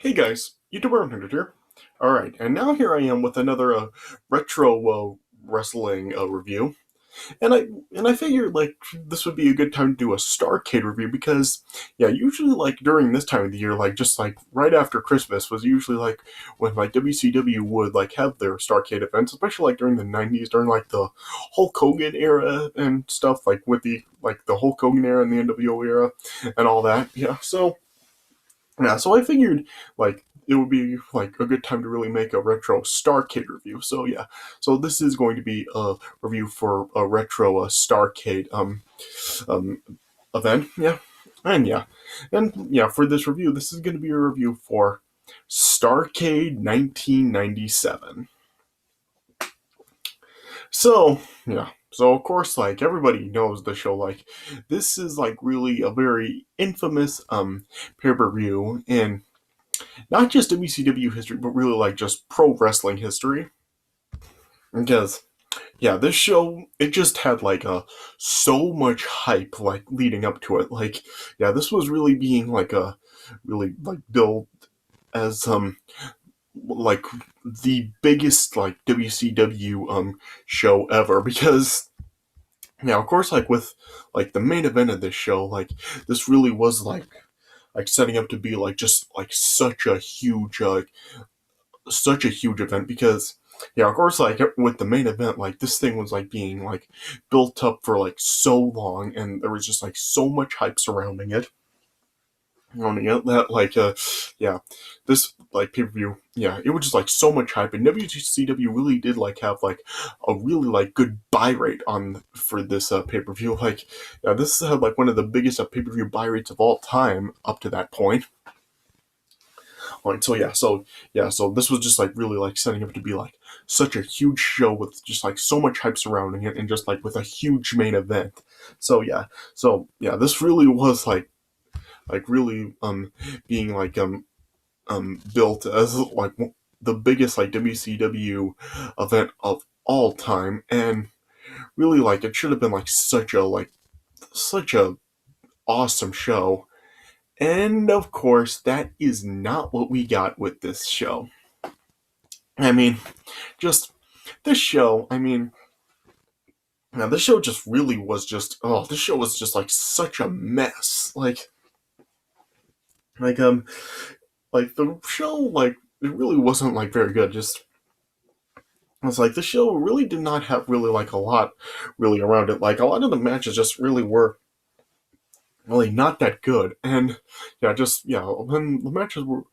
Hey guys, YouTuber Untitled here. Alright, and now here I am with another retro wrestling review. And I figured like this would be a good time to do a Starrcade review because yeah, usually like during this time of the year, like just like right after Christmas was usually like when like WCW would like have their Starrcade events, especially like during the 90s, during like the Hulk Hogan era and stuff, like with the Hulk Hogan era and the NWO era and all that. So I figured like it would be like a good time to really make a retro Starrcade review. So yeah, so this is going to be a review for a retro Starrcade um event. And for this review, this is going to be a review for Starrcade 1997. So of course, like everybody knows the show, like this is like really a very infamous pay-per-view in not just WCW history, but really like just pro wrestling history. Because this show it just had like so much hype like leading up to it. Like this was really being like a really like billed as like the biggest like WCW show ever because of course like with like the main event of this show, like this really was like setting up to be like just like such a huge event because of course like with the main event, like this thing was like being like built up for like so long and there was just like so much hype surrounding it that this like pay-per-view, it was just like so much hype, and WCW really did like have like a really like good buy rate on for this pay-per-view. Like this had like one of the biggest pay-per-view buy rates of all time up to that point. Like so this was just like really like setting up to be like such a huge show with just like so much hype surrounding it and just like with a huge main event. This really was like really being like built as like the biggest like WCW event of all time, and really like it should have been like such a awesome show. And of course, that is not what we got with this show. I mean, just this show, I mean, now this show just really was just this show was just like such a mess. Like like the show like it really wasn't like very good. Just it's like the show really did not have really like a lot really around it. Like a lot of the matches just really were really not that good. And when the matches were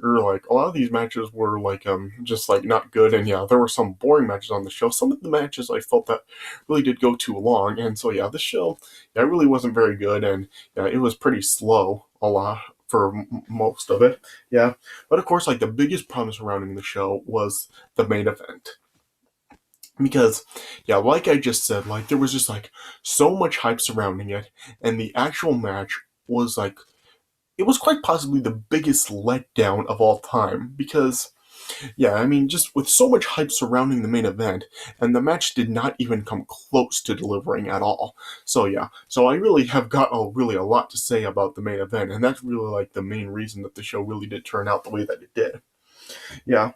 like a lot of these matches were like just like not good, and there were some boring matches on the show. Some of the matches I felt that really did go too long, and so this show it really wasn't very good, and it was pretty slow a lot for most of it. But of course like the biggest problem surrounding the show was the main event because like I just said, like there was just like so much hype surrounding it, and the actual match was like it was quite possibly the biggest letdown of all time because I mean just with so much hype surrounding the main event, and the match did not even come close to delivering at all. So I really have got really a lot to say about the main event, and that's really like the main reason that the show really did turn out the way that it did. Yeah.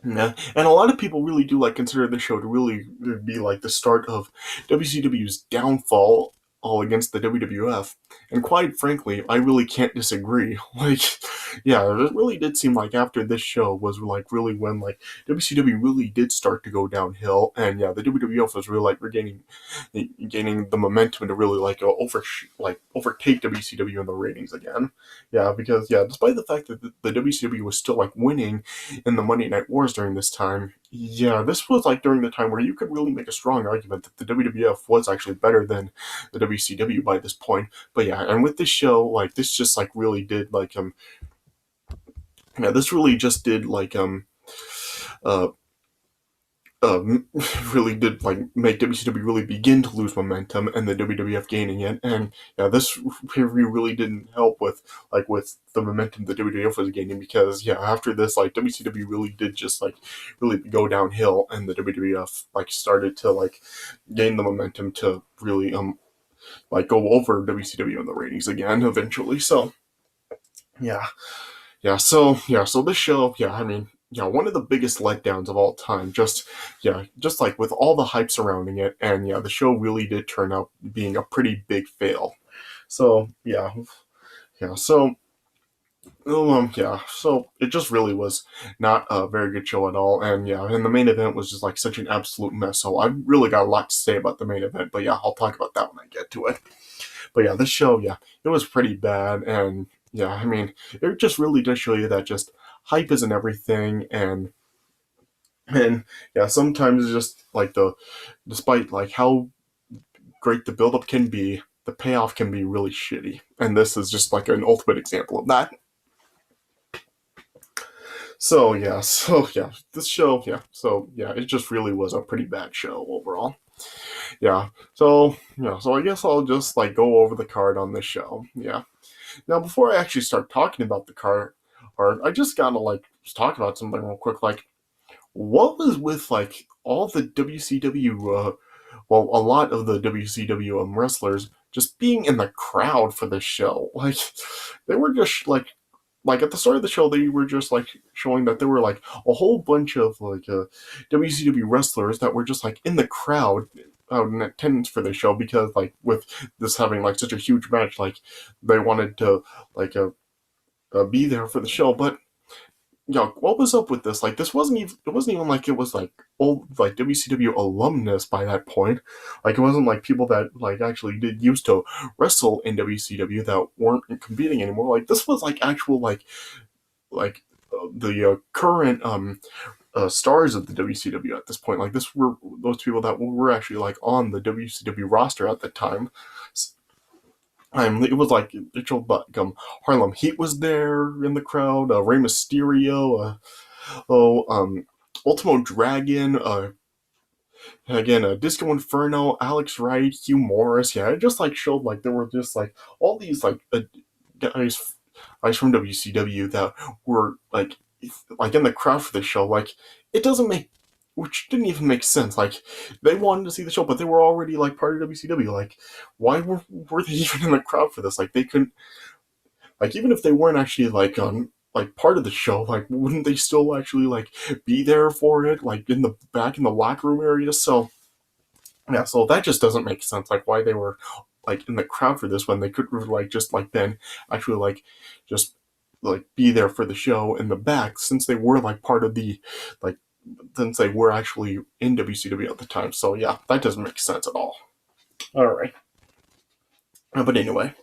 Yeah, and a lot of people really do like consider the show to really be like the start of WCW's downfall all against the WWF. And quite frankly, I really can't disagree. Like, it really did seem like after this show was like really when like WCW really did start to go downhill, and the WWF was really like gaining the momentum to really like overtake WCW in the ratings again. Because despite the fact that the WCW was still like winning in the Monday Night Wars during this time, this was like during the time where you could really make a strong argument that the WWF was actually better than the WCW by this point. But and with this show, like this just like really did like this really just did like uh um, really did like make WCW really begin to lose momentum, and the WWF gaining it. And this pay-per-view really didn't help with the momentum the WWF was gaining, because after this like WCW really did just like really go downhill, and the WWF like started to like gain the momentum to really like go over WCW in the ratings again eventually. So yeah So this show, I mean, one of the biggest letdowns of all time. Just like with all the hype surrounding it, and the show really did turn out being a pretty big fail. So yeah. So it just really was not a very good show at all, and the main event was just like such an absolute mess. So I really got a lot to say about the main event, but I'll talk about that when I get to it. But this show, it was pretty bad, and I mean, it just really does show you that just hype isn't everything, and sometimes it's just like despite like how great the buildup can be, the payoff can be really shitty, and this is just like an ultimate example of that. This show, it just really was a pretty bad show overall. So I guess I'll just like go over the card on this show. Now before I actually start talking about the card, I just gotta like talk about something real quick. Like, what was with like all the WCW, a lot of the WCW wrestlers just being in the crowd for this show? Like, they were just like at the start of the show, they were just like showing that there were like a whole bunch of like WCW wrestlers that were just like in the crowd out in attendance for the show, because like with this having like such a huge match, like they wanted to like be there for the show. But what was up with this? Like, it wasn't even like it was like old like WCW alumnus by that point. Like, it wasn't like people that like actually did used to wrestle in WCW that weren't competing anymore. Like, this was like actual the current stars of the WCW at this point. Like, this were those people that were actually like on the WCW roster at the time. It was like it showed like Harlem Heat was there in the crowd, Rey Mysterio, Ultimo Dragon, again, Disco Inferno, Alex Wright, Hugh Morris. It just like showed like there were just like all these like guys from WCW that were like in the crowd for the show. Like, it doesn't make, which didn't even make sense. Like, they wanted to see the show, but they were already like part of WCW. Like, why were they even in the crowd for this? Like, they couldn't, like, even if they weren't actually like on like part of the show, like, wouldn't they still actually like be there for it, like in the back in the locker room area? So so that just doesn't make sense. Like, why they were like in the crowd for this when they could like just like then actually like just like be there for the show in the back, since they were like part of the like since they were actually in WCW at the time. So that doesn't make sense at all. All right, but anyway.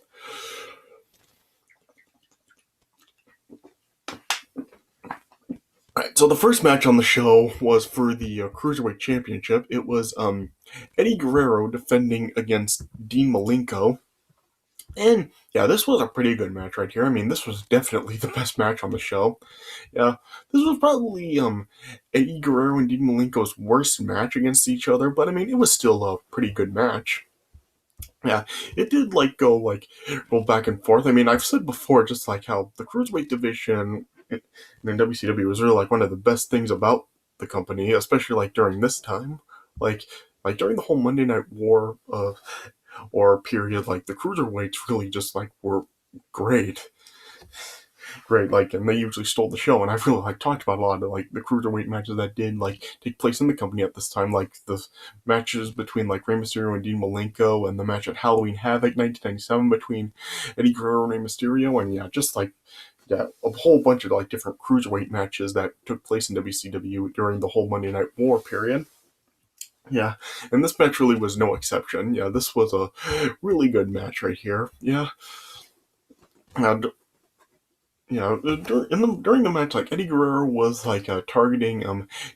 Alright, so the first match on the show was for the Cruiserweight Championship. It was Eddie Guerrero defending against Dean Malenko. And this was a pretty good match right here. I mean, this was definitely the best match on the show. This was probably Eddie Guerrero and Dean Malenko's worst match against each other, but I mean, it was still a pretty good match. It did go back and forth. I mean, I've said before just like how the Cruiserweight division in WCW was really like one of the best things about the company, especially like during this time. Like during the whole Monday Night War or period, like the Cruiserweights really just like were great. Like, and they usually stole the show, and I've really like talked about a lot of like the cruiserweight matches that did like take place in the company at this time, like the matches between like Rey Mysterio and Dean Malenko, and the match at Halloween Havoc 1997 between Eddie Guerrero and Rey Mysterio, and just like a whole bunch of like different cruiserweight matches that took place in WCW during the whole Monday Night War period. And this match really was no exception. This was a really good match right here. And during the match, like Eddie Guerrero was like targeting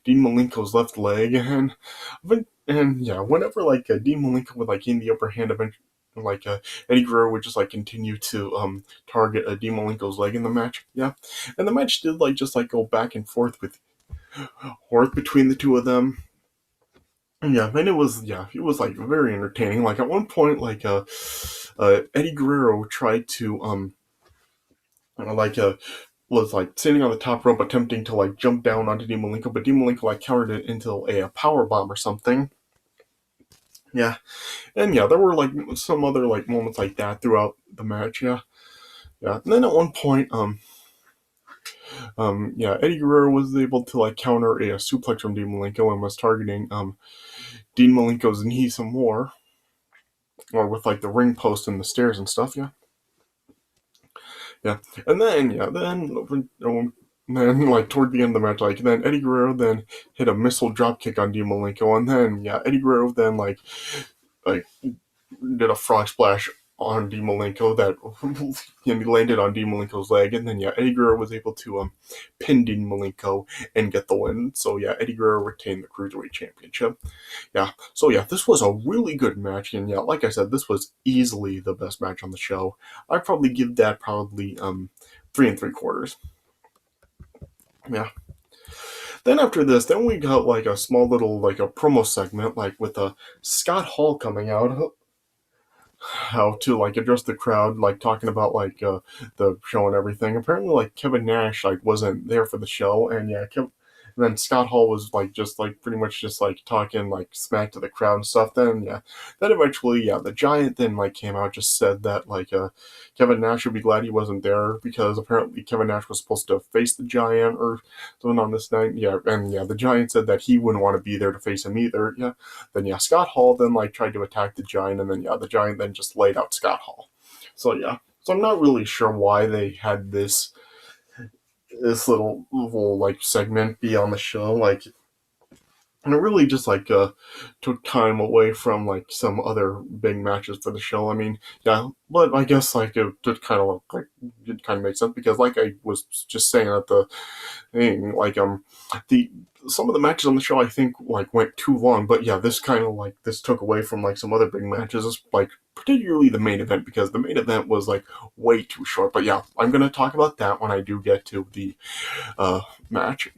Dean Malenko's left leg, and whenever like Dean Malenko would like gain the upper hand, eventually like Eddie Guerrero would just like continue to target Dean Malenko's leg in the match. And the match did like just like go back and forth between the two of them. And it was like very entertaining. Like at one point, like Eddie Guerrero tried to was like sitting on the top rope attempting to like jump down onto Dean Malenko, but Dean Malenko like countered it into a power bomb or something. And there were like some other like moments like that throughout the match. And then at one point, Eddie Guerrero was able to like counter a suplex from Dean Malenko and was targeting Dean Malenko's knee some more, or with like the ring post and the stairs and stuff. And then like toward the end of the match, like then Eddie Guerrero then hit a missile drop kick on Dean Malenko, and then Eddie Guerrero then like did a frog splash on Dean Malenko that he landed on Dean Malenko's leg, and then Eddie Guerrero was able to pin Dean Malenko and get the win. So Eddie Guerrero retained the Cruiserweight Championship. So this was a really good match, and like I said, this was easily the best match on the show. I'd probably give that 3 3/4. Yeah. Then after this, then we got like a small little like a promo segment like with Scott Hall coming out how to like address the crowd, like talking about like the show and everything. Apparently, like Kevin Nash like wasn't there for the show, and and then Scott Hall was like just like pretty much just like talking like smack to the crowd and stuff. Then then eventually the Giant then like came out, just said that like Kevin Nash would be glad he wasn't there because apparently Kevin Nash was supposed to face the Giant or something on this night. And the Giant said that he wouldn't want to be there to face him either. Then Scott Hall then like tried to attack the Giant, and then the Giant then just laid out Scott Hall. So so I'm not really sure why they had this little like segment be on the show, like, and it really just like took time away from like some other big matches for the show. I mean, but I guess like it did kind of make sense because like I was just saying at the thing, like the some of the matches on the show I think like went too long, but this kind of like this took away from like some other big matches, like particularly the main event, because the main event was like way too short. But I'm gonna talk about that when I do get to the match.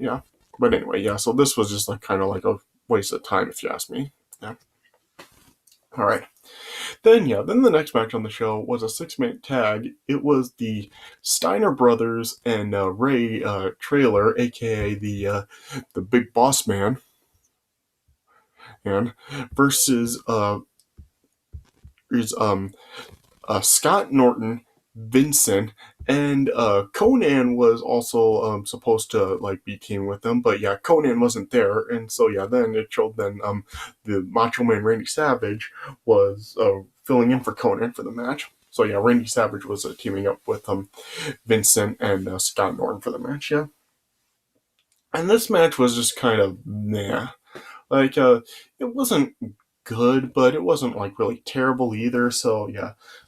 But anyway, so this was just like kind of like a waste of time if you ask me. All right. Then the next match on the show was a 6-man tag. It was the Steiner brothers and Ray Traylor, aka the Big Boss Man, and versus Scott Norton, Vincent, and Conan was also supposed to like be teaming with them, but Conan wasn't there, and so then it showed then the Macho Man Randy Savage was filling in for Conan for the match. So Randy Savage was teaming up with Vincent and Scott Norton for the match. And this match was just kind of like it wasn't good, but it wasn't like really terrible either. So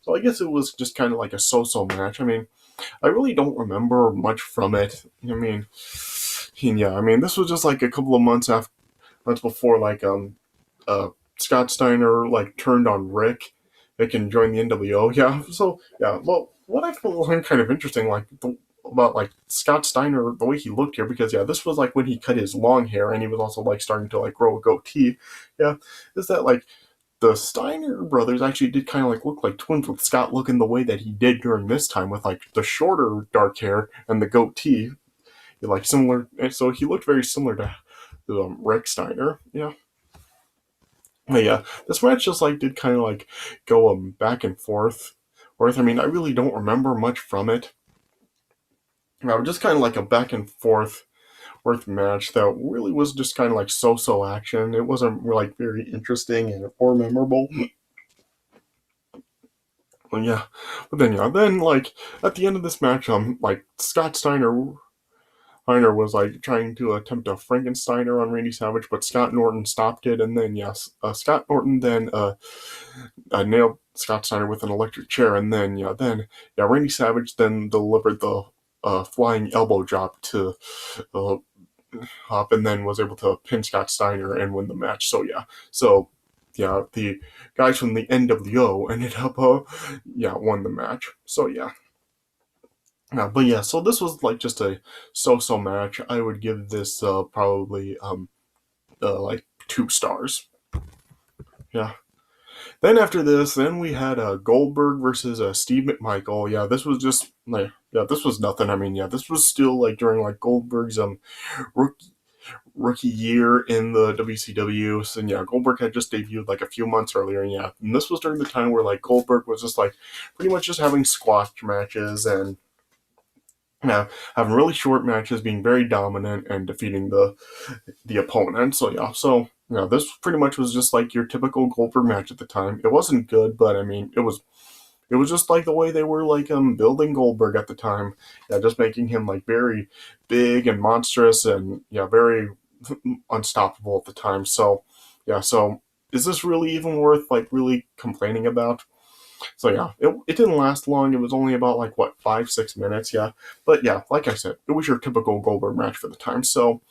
so I guess it was just kind of like a so-so match. I mean, I really don't remember much from it. I mean, this was just like a couple of months before like Scott Steiner like turned on Rick and joined the NWO. So well, what I found kind of interesting about like Scott Steiner, the way he looked here, because this was like when he cut his long hair and he was also like starting to like grow a goatee. Is that like the Steiner brothers actually did kind of like look like twins, with Scott looking the way that he did during this time with like the shorter dark hair and the goatee, like similar. And so he looked very similar to Rick Steiner. But this match just like did kind of like go back and forth. I mean, I really don't remember much from it. Just kind of like a back and forth match that really was just kind of like so-so action. It wasn't like very interesting or memorable. But then like at the end of this match, like Scott Steiner was like trying to attempt a Frankensteiner on Randy Savage, but Scott Norton stopped it, and then Scott Norton then nailed Scott Steiner with an electric chair, and then Randy Savage then delivered the flying elbow drop to Hop, and then was able to pin Scott Steiner and win the match. So the guys from the NWO ended up won the match. So so this was like just a so-so match. I would give this probably like 2 stars. Then after this, we had Goldberg versus Steve Mcmichael. This was just like this was nothing. I mean, this was still like during like Goldberg's rookie year in the WCW. So Goldberg had just debuted like a few months earlier, and this was during the time where like Goldberg was just like pretty much just having squash matches, and having really short matches, being very dominant, and defeating the opponent. So yeah, this pretty much was just like your typical Goldberg match at the time. It wasn't good, but I mean, it was just like the way they were like building Goldberg at the time. Yeah, just making him like very big and monstrous and yeah, very unstoppable at the time. So yeah, so is this really even worth like really complaining about? So yeah, it didn't last long. It was only about like what 5-6 minutes. Yeah, but yeah, like I said, it was your typical Goldberg match for the time. So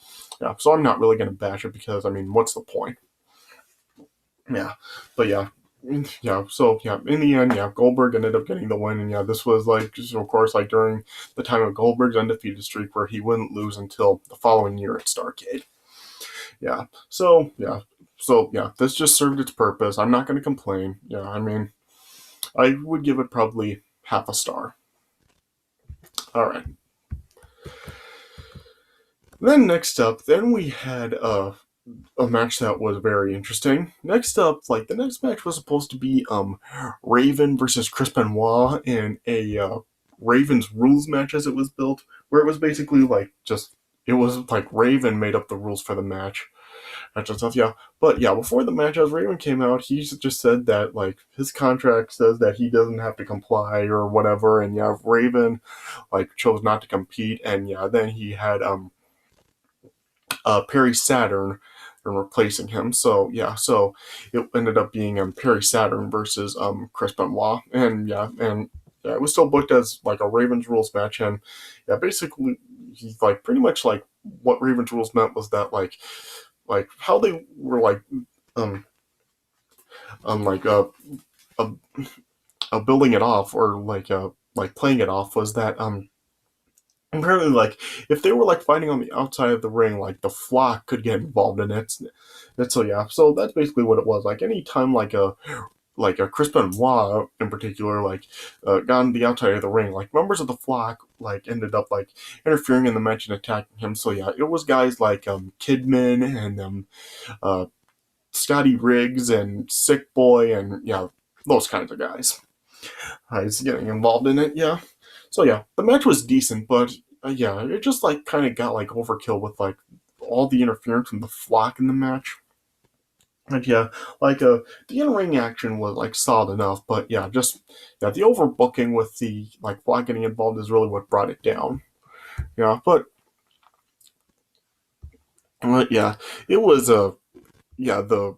yeah, so I'm not really gonna bash it because I mean, what's the point? Yeah, but yeah. Yeah, so yeah, in the end, yeah, Goldberg ended up getting the win, and yeah, this was like, just, of course, like during the time of Goldberg's undefeated streak, where he wouldn't lose until the following year at Starrcade. Yeah, so yeah, this just served its purpose. I'm not going to complain. Yeah, I mean, I would give it probably half a star. All right. Then next up, then we had a match that was very interesting. Next up, like the next match was supposed to be Raven versus Chris Benoit in a Raven's rules match as it was built, where it was basically like just it was like Raven made up the rules for the match. And stuff, yeah. But yeah, before the match, as Raven came out, he just said that like his contract says that he doesn't have to comply or whatever, and yeah, Raven like chose not to compete, and yeah, then he had Perry Saturn and replacing him. So yeah, so it ended up being Perry Saturn versus Chris Benoit, and yeah, it was still booked as like a Ravens rules match, and yeah, basically he's like pretty much like what Ravens rules meant was that like how they were um like uh, building it off or like playing it off was that apparently like if they were like fighting on the outside of the ring like the flock could get involved in it. So yeah, so that's basically what it was. Like any time like a Chris Benoit in particular like got on the outside of the ring, like members of the flock like ended up like interfering in the match and attacking him. So yeah, it was guys like Kidman and uh Scotty Riggs and Sick Boy and yeah, those kinds of guys. He's getting involved in it, yeah. So yeah, the match was decent, but yeah, it just like kind of got like overkill with like all the interference from the flock in the match. And yeah, like the in-ring action was like solid enough, but yeah, just yeah, the overbooking with the like flock getting involved is really what brought it down. Yeah, but yeah, it was yeah, the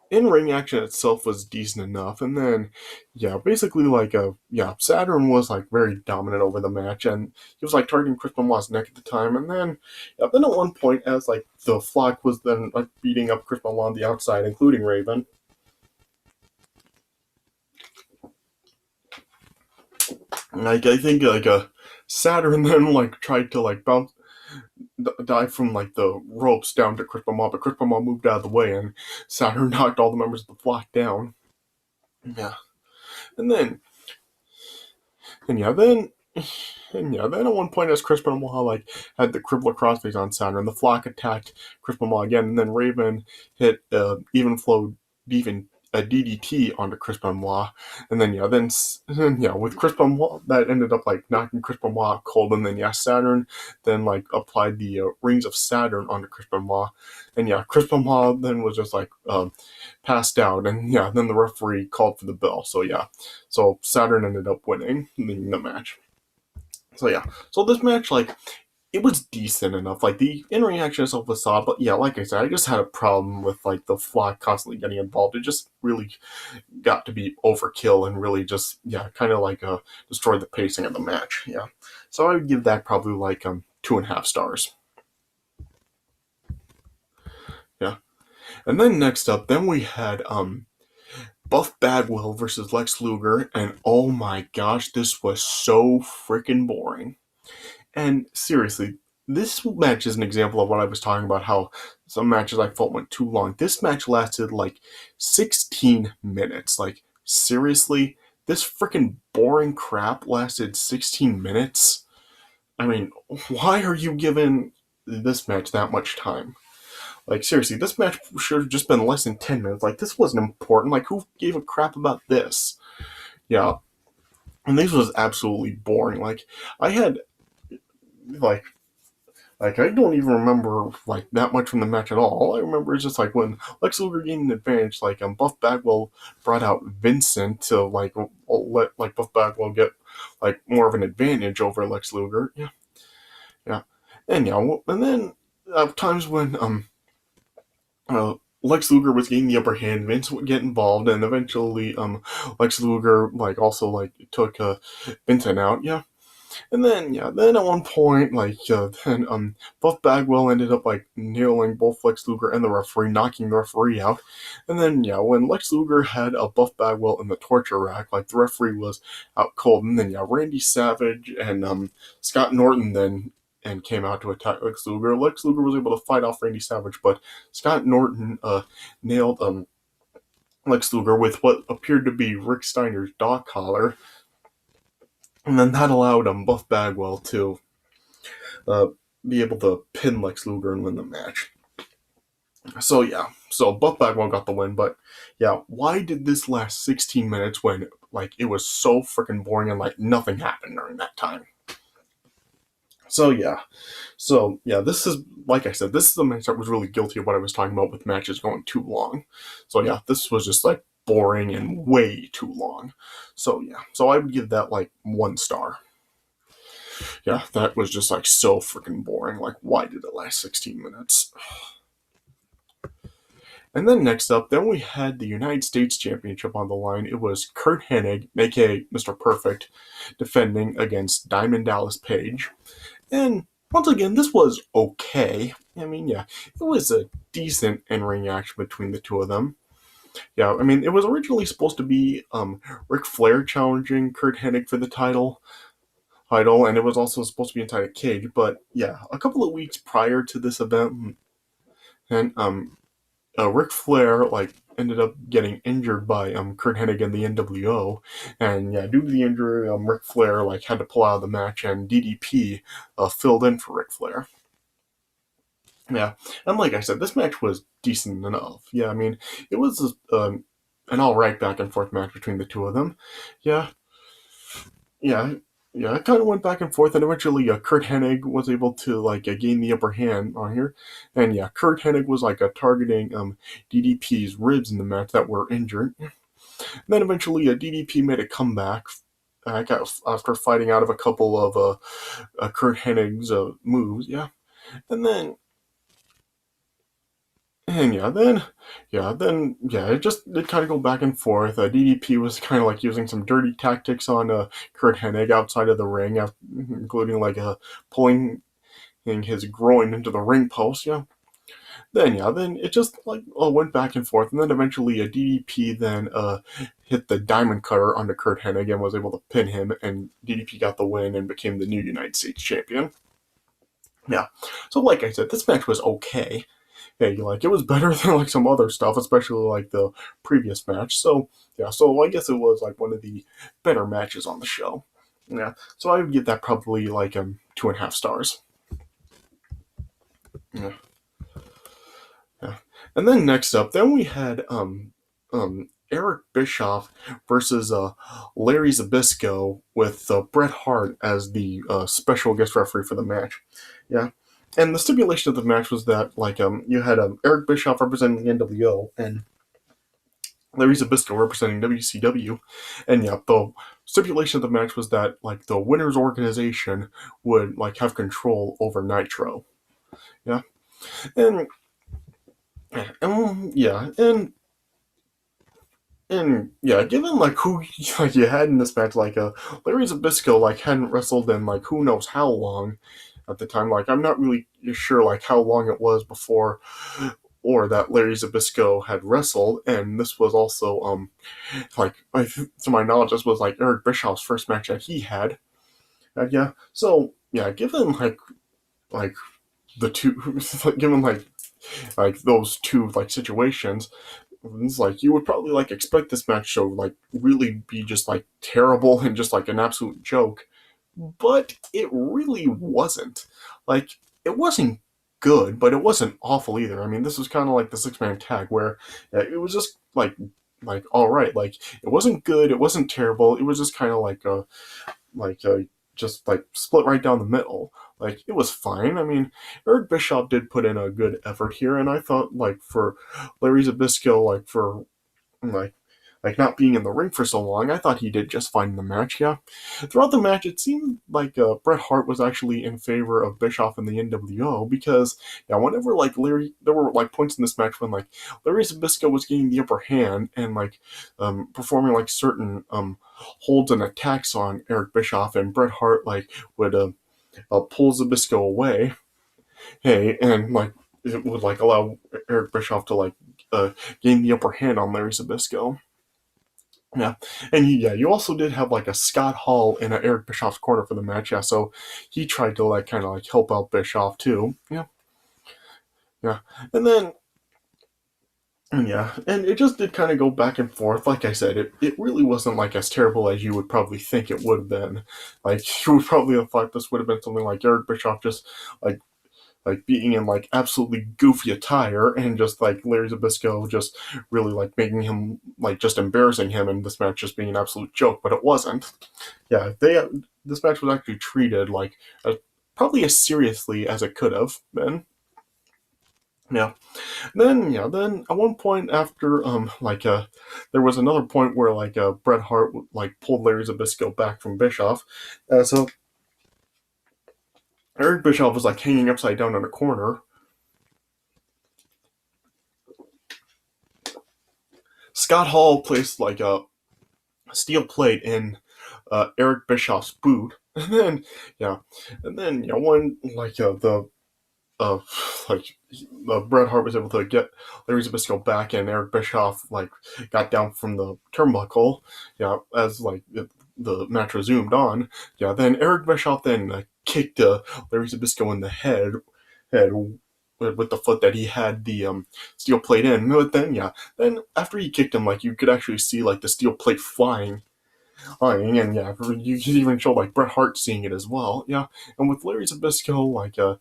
in-ring action itself was decent enough, and then yeah, basically like yeah, Saturn was like very dominant over the match, and he was like targeting Chris Benoit's neck at the time, and then yeah, then at one point as like the flock was then like beating up Chris Benoit on the outside, including Raven. Like I think like Saturn then like tried to like bounce dive from like the ropes down to Chris Benoit, but Chris Benoit moved out of the way, and Saturn knocked all the members of the flock down. Yeah, and then and yeah, then and yeah, then at one point as Chris Benoit like had the crippler crossface on Saturn, the flock attacked Chris Benoit again, and then Raven hit even flow even a DDT onto Chris Benoit, and then yeah, then yeah, with Chris Benoit that ended up like knocking Chris Benoit cold, and then yeah, Saturn then like applied the rings of Saturn onto Chris Benoit, and yeah, Chris Benoit then was just like passed out, and yeah, then the referee called for the bell. So yeah, so Saturn ended up winning the match. So yeah, so this match like it was decent enough. Like the in-ring action itself was solid, but yeah, like I said, I just had a problem with like the flock constantly getting involved. It just really got to be overkill and really just yeah, kind of like destroyed the pacing of the match. Yeah, so I would give that probably like 2.5 stars. Yeah, and then next up, then we had Buff Bagwell versus Lex Luger, and oh my gosh, this was so freaking boring. And seriously, this match is an example of what I was talking about, how some matches I felt went too long. This match lasted like 16 minutes. Like, seriously? This freaking boring crap lasted 16 minutes? I mean, why are you giving this match that much time? Like, seriously, this match should have just been less than 10 minutes. Like, this wasn't important. Like, who gave a crap about this? Yeah. And this was absolutely boring. Like, I had like like I don't even remember like that much from the match at all. All I remember is just like when Lex Luger gained an advantage, like Buff Bagwell brought out Vincent to like let like Buff Bagwell get like more of an advantage over Lex Luger. Yeah, yeah, and and then times when Lex Luger was getting the upper hand, Vince would get involved, and eventually Lex Luger like also like took Vincent out. Yeah, and then then at one point, then Buff Bagwell ended up like nailing both Lex Luger and the referee, knocking the referee out. And then when Lex Luger had a Buff Bagwell in the torture rack, like the referee was out cold. And then Randy Savage and Scott Norton then and came out to attack Lex Luger. Lex Luger was able to fight off Randy Savage, but Scott Norton nailed Lex Luger with what appeared to be Rick Steiner's dog collar. And then that allowed Buff Bagwell to uh, be able to pin Lex Luger and win the match. So Buff Bagwell got the win, but why did this last 16 minutes when like it was so freaking boring and like nothing happened during that time? So this is like I said, this is the match that was really guilty of what I was talking about with matches going too long. So this was just like boring and way too long. So I would give that like 1 star. Yeah, that was just like so freaking boring. Like, why did it last 16 minutes? And then next up, then we had the United States Championship on the line. It was Curt Hennig, aka Mr. Perfect, defending against Diamond Dallas Page. And once again, this was okay. I mean, it was a decent in-ring action between the two of them. Yeah, I mean, it was originally supposed to be Ric Flair challenging Curt Hennig for the title, and it was also supposed to be inside a cage. But a couple of weeks prior to this event, and Ric Flair like ended up getting injured by Curt Hennig and the NWO, and due to the injury, Ric Flair like had to pull out of the match, and DDP filled in for Ric Flair. Yeah, and like I said, this match was decent enough. Yeah, I mean, it was an alright back and forth match between the two of them. Yeah, yeah, it kind of went back and forth, and eventually, Curt Hennig was able to like gain the upper hand on here, and Curt Hennig was like targeting DDP's ribs in the match that were injured. And then eventually, DDP made a comeback after fighting out of a couple of Curt Hennig's moves. Yeah, and then. And it kind of go back and forth. DDP was kind of like using some dirty tactics on Curt Hennig outside of the ring, including like pulling his groin into the ring post. Then it just like went back and forth, and then eventually a DDP then hit the diamond cutter onto Curt Hennig and was able to pin him, and DDP got the win and became the new United States champion. Yeah, so like I said, this match was okay. Like it was better than like some other stuff, especially like the previous match. So so I guess it was like one of the better matches on the show. Yeah, so I would give that probably like 2.5 stars. Yeah, yeah. And then next up, then we had Eric Bischoff versus Larry Zabisco with Bret Hart as the special guest referee for the match. Yeah. And the stipulation of the match was that, like, you had Eric Bischoff representing the NWO and Larry Zabisco representing WCW, and the stipulation of the match was that, like, the winner's organization would like have control over Nitro. Yeah, and given like who like you had in this match, like Larry Zabisco like hadn't wrestled in like who knows how long at the time. Like I'm not really sure like how long it was before or that Larry Zabisco had wrestled, and this was also to my knowledge this was like Eric Bischoff's first match that he had. So given like the two, given like those two like situations, it's like you would probably like expect this match to like really be just like terrible and just like an absolute joke, but it really wasn't. Like it wasn't good, but it wasn't awful either. I mean, this was kind of like the 6-man tag where it was just all right. Like it wasn't good, it wasn't terrible. It was just kind of like a just like split right down the middle. Like, it was fine. I mean, Eric Bischoff did put in a good effort here, and I thought, like, for Larry Zabisco, like, for like not being in the ring for so long, I thought he did just fine in the match. Yeah, throughout the match, it seemed like Bret Hart was actually in favor of Bischoff and the NWO because yeah, whenever like Larry, there were like points in this match when like Larry Zabisco was getting the upper hand and like performing like certain holds and attacks on Eric Bischoff, and Bret Hart like would pull Zabisco away. Hey, and like it would like allow Eric Bischoff to like gain the upper hand on Larry Zabisco. Yeah, and yeah, you also did have like a Scott Hall in a Eric Bischoff's corner for the match. Yeah, so he tried to like kind of like help out Bischoff too. Yeah, yeah, and then and yeah, and it just did kind of go back and forth. Like I said, it really wasn't like as terrible as you would probably think it would have been. Like you would probably have thought this would have been something like Eric Bischoff just like being in like absolutely goofy attire and just like Larry Zabisco just really like making him like just embarrassing him and this match just being an absolute joke, but it wasn't. Yeah, this match was actually treated like probably as seriously as it could have been. Yeah. Then at one point after there was another point where like Bret Hart like pulled Larry Zabisco back from Bischoff. So Eric Bischoff was like hanging upside down in a corner. Scott Hall placed like a steel plate in Eric Bischoff's boot, and then one like uh, like Bret Hart was able to get Larry Zabisco back, and Eric Bischoff like got down from the turnbuckle. Yeah, as like the match resumed on. Yeah, then Eric Bischoff then kicked Larry Zabisco in the head with the foot that he had the steel plate in. But then after he kicked him, like you could actually see like the steel plate flying, and yeah, you could even show like Bret Hart seeing it as well. Yeah, and with Larry Zabisco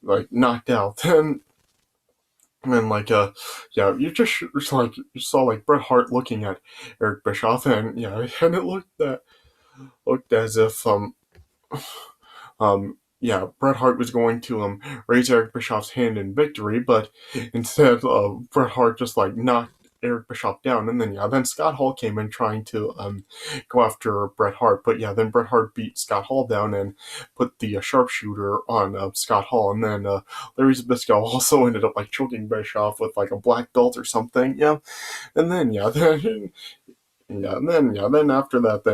like knocked out, then yeah, you saw like Bret Hart looking at Eric Bischoff, and yeah, and it looked as if yeah, Bret Hart was going to raise Eric Bischoff's hand in victory, but instead Bret Hart just like knocked Eric Bischoff down, and then Scott Hall came in trying to go after Bret Hart, but yeah, then Bret Hart beat Scott Hall down and put the sharpshooter on Scott Hall, and then Larry Zabisco also ended up like choking Bischoff with like a black belt or something. Yeah, and then then after that,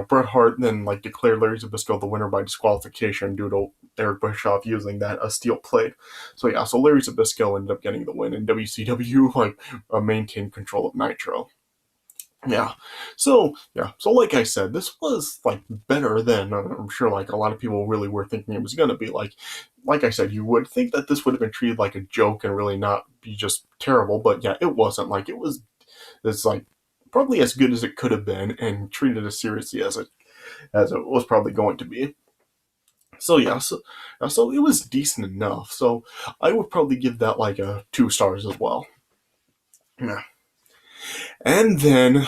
Bret Hart then like declared Larry Zabisco the winner by disqualification due to Eric Bischoff using that steel plate. So yeah, so Larry Zabisco ended up getting the win, and WCW like maintained control of Nitro. So like I said, this was like better than I'm sure like a lot of people really were thinking it was gonna be. Like I said, you would think that this would have been treated like a joke and really not be just terrible, but yeah, it wasn't. Like it's like probably as good as it could have been and treated as seriously as it was probably going to be. So so it was decent enough. So I would probably give that like a 2 stars as well. Yeah. And then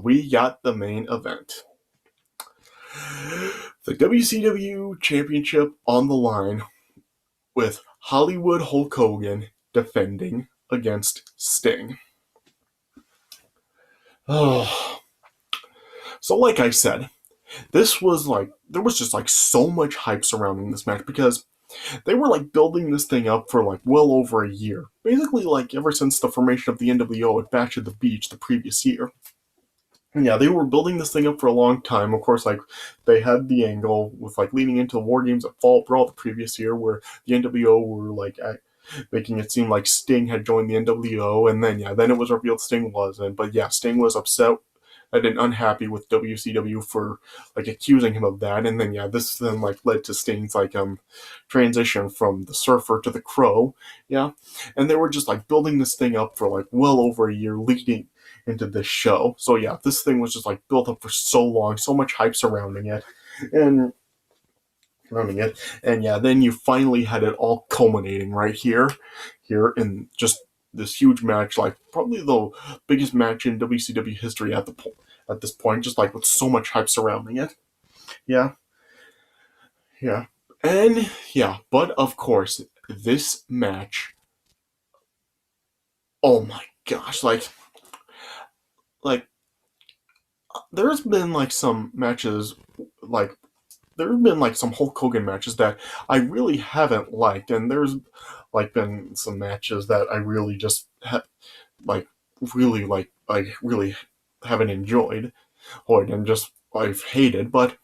we got the main event. The WCW Championship on the line with Hollywood Hulk Hogan defending against Sting. Oh. So like I said, this was like there was just like so much hype surrounding this match because they were like building this thing up for like well over a year. Basically like ever since the formation of the NWO at Bash at the Beach the previous year. And yeah, they were building this thing up for a long time. Of course, like they had the angle with like leading into the War Games at Fall Brawl the previous year where the NWO were like making it seem like Sting had joined the NWO, and then it was revealed Sting wasn't. But yeah, Sting was upset and unhappy with WCW for like accusing him of that, and then this then like led to Sting's like transition from the Surfer to the Crow, and they were just like building this thing up for like well over a year leading into this show. So yeah, this thing was just like built up for so long, so much hype surrounding it, and then you finally had it all culminating right here in just this huge match, like probably the biggest match in WCW history at this point, just like with so much hype surrounding it. Yeah, yeah. And yeah, but of course, this match, oh my gosh, like there's been like some matches like there have been like some Hulk Hogan matches that I really haven't liked, and there's like been some matches that I really just like like I really haven't enjoyed or and just I've hated. But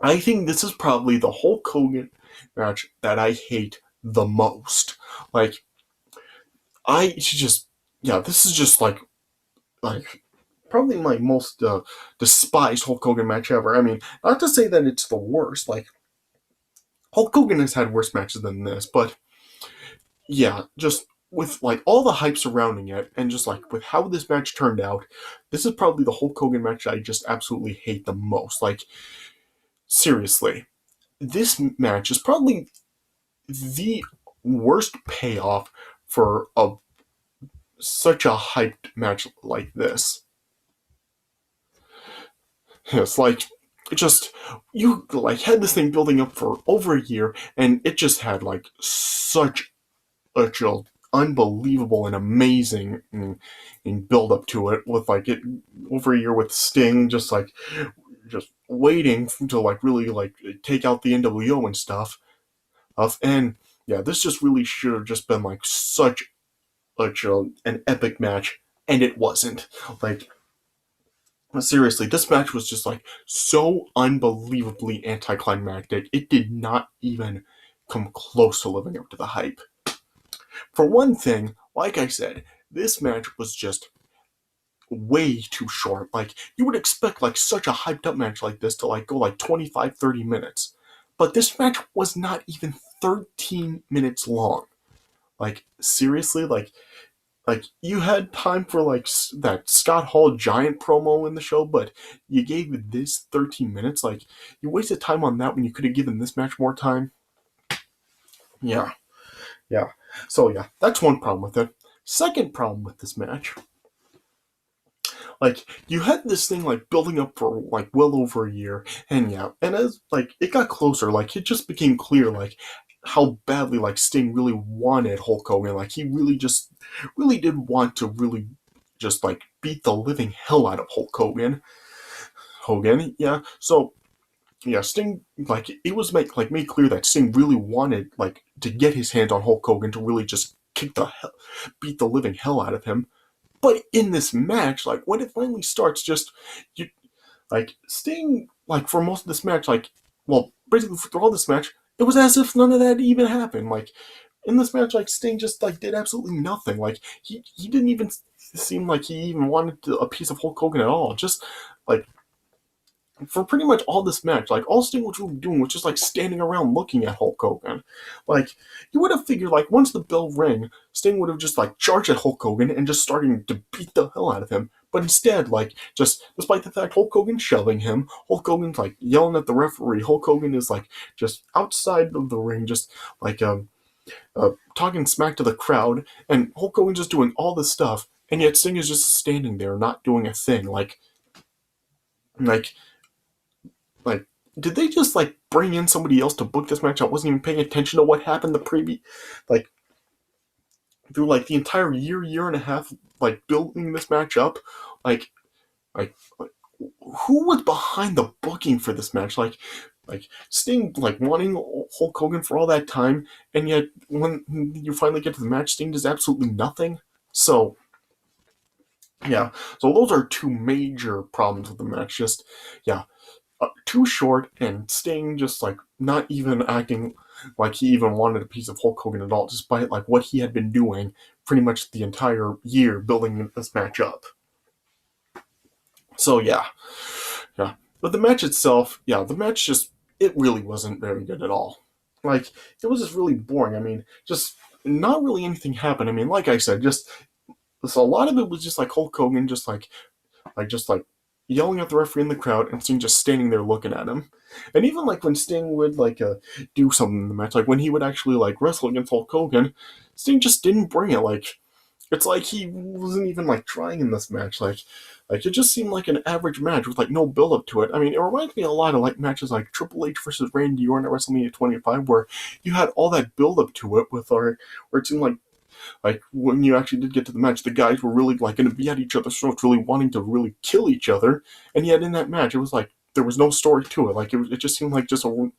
I think this is probably the Hulk Hogan match that I hate the most. Like I just yeah, this is just like probably my most despised Hulk Hogan match ever. I mean, not to say that it's the worst. Like Hulk Hogan has had worse matches than this, but yeah, just with like all the hype surrounding it, and just like with how this match turned out, this is probably the Hulk Hogan match I just absolutely hate the most. Like seriously, this match is probably the worst payoff for a such a hyped match like this. It's like just you like had this thing building up for over a year, and it just had like such a unbelievable and amazing build up to it with like it over a year with Sting just waiting to like really like take out the NWO and stuff. And yeah, this just really should have just been like such an epic match, and it wasn't. Like seriously, this match was just like so unbelievably anticlimactic. It did not even come close to living up to the hype. For one thing, like I said, this match was just way too short. Like you would expect like such a hyped up match like this to like go like 25-30 minutes. But this match was not even 13 minutes long. Like seriously, like you had time for like that Scott Hall giant promo in the show, but you gave this 13 minutes. Like you wasted time on that when you could have given this match more time. Yeah, yeah. So yeah, that's one problem with it. Second problem with this match, like you had this thing like building up for like well over a year, and yeah, and as like it got closer, like it just became clear like how badly like Sting really wanted Hulk Hogan. Like he really did want to really just like beat the living hell out of Hulk Hogan. Yeah. So yeah, Sting like it was made clear that Sting really wanted like to get his hands on Hulk Hogan to really just beat the living hell out of him. But in this match, like when it finally starts, just you like Sting, like for most of this match, like well, basically through all this match, it was as if none of that even happened. Like in this match, like Sting just like did absolutely nothing. Like he didn't even seem like he even wanted a piece of Hulk Hogan at all. Just like for pretty much all this match, like all Sting was really doing was just like standing around looking at Hulk Hogan. Like you would have figured like once the bell rang, Sting would have just like charged at Hulk Hogan and just starting to beat the hell out of him. But instead, like just despite the fact Hulk Hogan's shoving him, Hulk Hogan's like yelling at the referee. Hulk Hogan is like just outside of the ring, just like talking smack to the crowd, and Hulk Hogan's just doing all this stuff, and yet Sting is just standing there not doing a thing. Like like, did they just like bring in somebody else to book this match? I wasn't even paying attention to what happened the previous, like through like the entire year and a half, like building this match up. Like, like who was behind the booking for this match? Like Sting, like wanting Hulk Hogan for all that time, and yet when you finally get to the match, Sting does absolutely nothing. So yeah, so those are two major problems with the match. Just yeah, too short, and Sting just like not even acting like he even wanted a piece of Hulk Hogan at all, despite like what he had been doing pretty much the entire year building this match up. So yeah, yeah. But the match itself, yeah, the match just it really wasn't very good at all. Like it was just really boring. I mean, just not really anything happened. I mean, like I said, just so a lot of it was just like Hulk Hogan, just like yelling at the referee in the crowd, and Sting just standing there looking at him. And even like when Sting would like do something in the match, like when he would actually like wrestle against Hulk Hogan, Sting just didn't bring it. it's like he wasn't even like trying in this match. Like it just seemed like an average match with like no build up to it. I mean, it reminds me a lot of like matches like Triple H versus Randy Orton at WrestleMania 25, where you had all that build up to it with our where it seemed like when you actually did get to the match, the guys were really like going to be at each other's throats, really wanting to really kill each other, and yet in that match, it was like there was no story to it. Like it just seemed like just a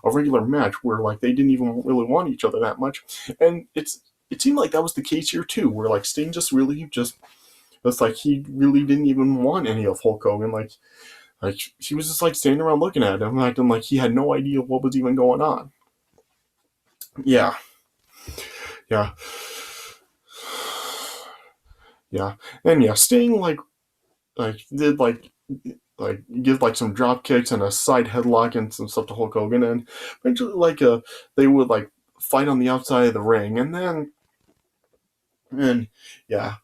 regular match where like they didn't even really want each other that much, and it seemed like that was the case here too, where like Sting just really just it's like he really didn't even want any of Hulk Hogan. Like he was just like standing around looking at him, acting like he had no idea what was even going on. Yeah, yeah, yeah, and yeah, Sting like did like give like some drop kicks and a side headlock and some stuff to Hulk Hogan, and eventually they would like fight on the outside of the ring, and yeah,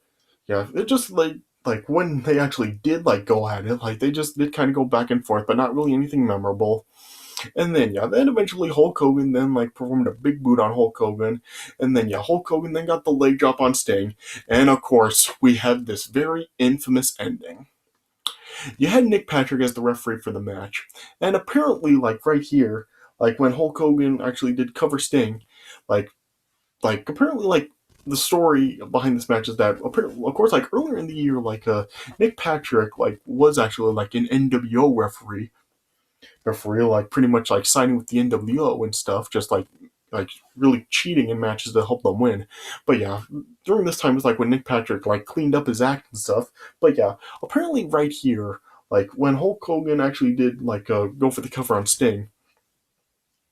yeah, it just like when they actually did like go at it, like they just did kind of go back and forth, but not really anything memorable. And then yeah, then eventually Hulk Hogan then like performed a big boot on Hulk Hogan, and then yeah, Hulk Hogan then got the leg drop on Sting, and of course we have this very infamous ending. You had Nick Patrick as the referee for the match, and apparently like right here, like when Hulk Hogan actually did cover Sting, like apparently like the story behind this match is that apparently, of course, like earlier in the year, like Nick Patrick like was actually like an NWO referee, like pretty much like signing with the NWO and stuff, just like really cheating in matches to help them win. But yeah, during this time was like when Nick Patrick like cleaned up his act and stuff. But yeah, apparently right here, like when Hulk Hogan actually did like go for the cover on Sting,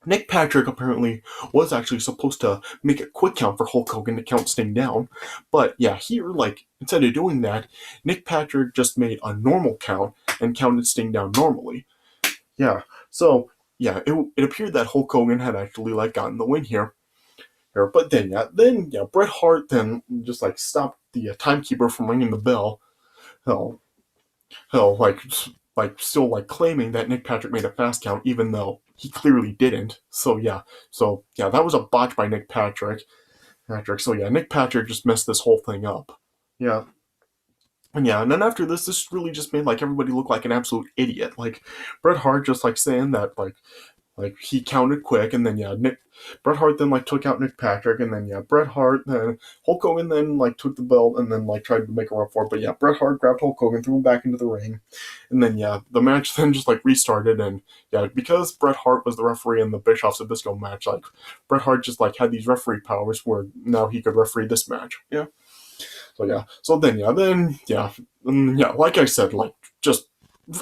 Nick Patrick apparently was actually supposed to make a quick count for Hulk Hogan to count Sting down. But yeah, here, like, instead of doing that, Nick Patrick just made a normal count and counted Sting down normally. Yeah, so, yeah, it appeared that Hulk Hogan had actually, like, gotten the win here. But then, Bret Hart then just, like, stopped the timekeeper from ringing the bell. Hell, hell, like still like claiming that Nick Patrick made a fast count, even though he clearly didn't. So yeah, that was a botch by Nick Patrick. So yeah, Nick Patrick just messed this whole thing up. Yeah, and yeah, and then after this really just made like everybody look like an absolute idiot. Like Bret Hart just like saying that like he counted quick, and then yeah, Bret Hart then like took out Nick Patrick, and then yeah, Bret Hart then Hulk Hogan then like took the belt and then like tried to make a run for it, but yeah, Bret Hart grabbed Hulk Hogan, threw him back into the ring, and then yeah, the match then just like restarted, and yeah, because Bret Hart was the referee in the Bischoff Zabisco match, like Bret Hart just like had these referee powers where now he could referee this match. Yeah, so then yeah, like I said, like just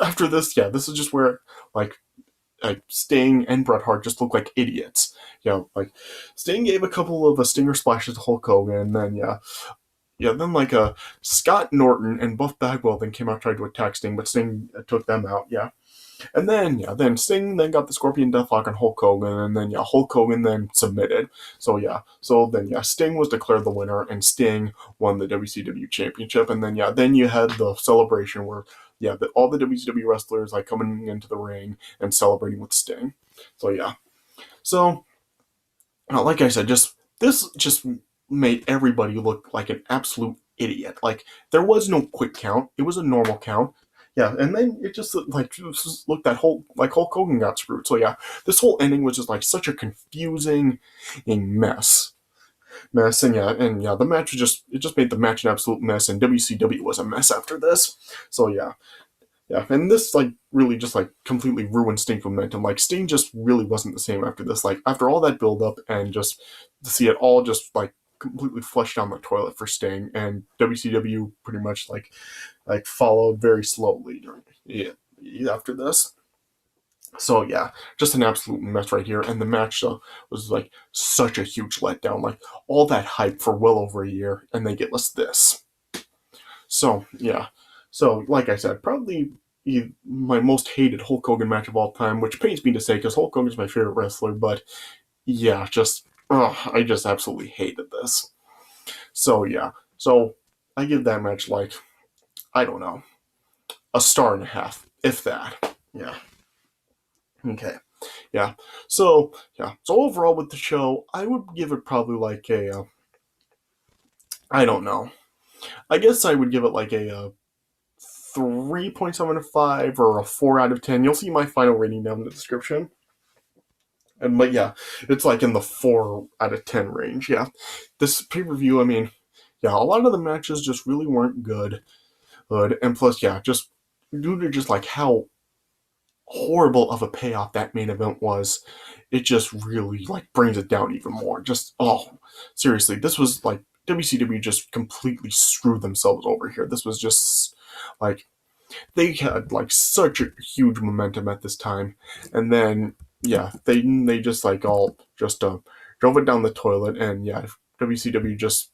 after this, yeah, this is just where like Sting and Bret Hart just look like idiots. Like Sting gave a couple of stinger splashes to Hulk Hogan, and then then like Scott Norton and Buff Bagwell then came out tried to attack Sting, but Sting took them out. Yeah, and then Sting then got the Scorpion Deathlock on Hulk Hogan, and then yeah, Hulk Hogan then submitted. So then Sting was declared the winner, and Sting won the WCW Championship, and then you had the celebration where all the WCW wrestlers like coming into the ring and celebrating with Sting. So yeah, so like I said, this just made everybody look like an absolute idiot. Like there was no quick count; it was a normal count. Yeah, and then it just looked that whole like Hulk Hogan got screwed. So yeah, this whole ending was just like such a confusing mess, and the match was just made the match an absolute mess, and WCW was a mess after this. So yeah, and this like really just like completely ruined Sting's momentum. Like Sting just really wasn't the same after this. Like after all that build up and just to see it all just like completely flushed down the toilet for Sting, and WCW pretty much like followed very slowly during after this. So yeah, just an absolute mess right here, and the match was like such a huge letdown. Like all that hype for well over a year, and they get us this. So yeah, so like I said, probably my most hated Hulk Hogan match of all time, which pains me to say because Hulk Hogan's my favorite wrestler, but yeah, I just absolutely hated this. So yeah, so I give that match like I don't know, a star and a half, if that. Yeah. Okay. Yeah. So overall with the show, I would give it probably like a I don't know. I guess I would give it like a 3.75 or a 4 out of 10. You'll see my final rating down in the description. And but yeah, it's like in the 4 out of 10 range. Yeah, this pay per view. I mean, yeah, a lot of the matches just really weren't good, and plus, yeah, just due to just like how horrible of a payoff that main event was, it just really like brings it down even more. Just seriously, this was like WCW just completely screwed themselves over here. This was just like they had like such a huge momentum at this time, and then yeah, they just like all just drove it down the toilet, and yeah, WCW just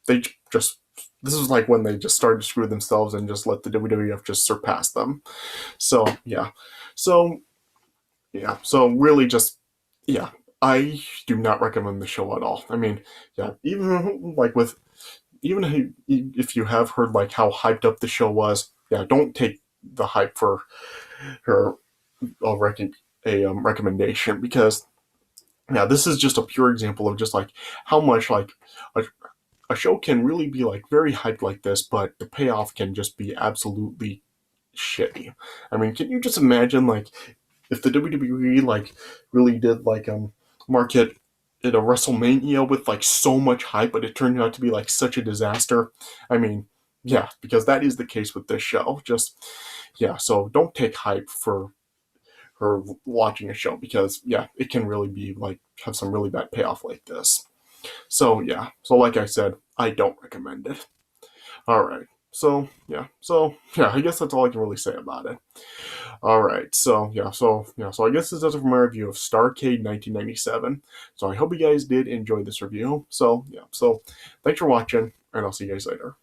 they just this was like when they just started to screw themselves and just let the WWF just surpass them. So so so really just yeah, I do not recommend the show at all. I mean, yeah, even like with even if you have heard like how hyped up the show was, yeah, don't take the hype for her recommendation, because yeah, this is just a pure example of just like how much like a, a show can really be like very hyped like this, but the payoff can just be absolutely shitty. I mean, can you just imagine like if the WWE like really did like market it a WrestleMania with like so much hype, but it turned out to be like such a disaster? I mean, yeah, because that is the case with this show. Just yeah, so don't take hype for her watching a show, because yeah, it can really be like have some really bad payoff like this. So yeah, so like I said, I don't recommend it. All right. So I guess that's all I can really say about it. All right, so I guess this does it for my review of Starrcade 1997. So I hope you guys did enjoy this review. So thanks for watching, and I'll see you guys later.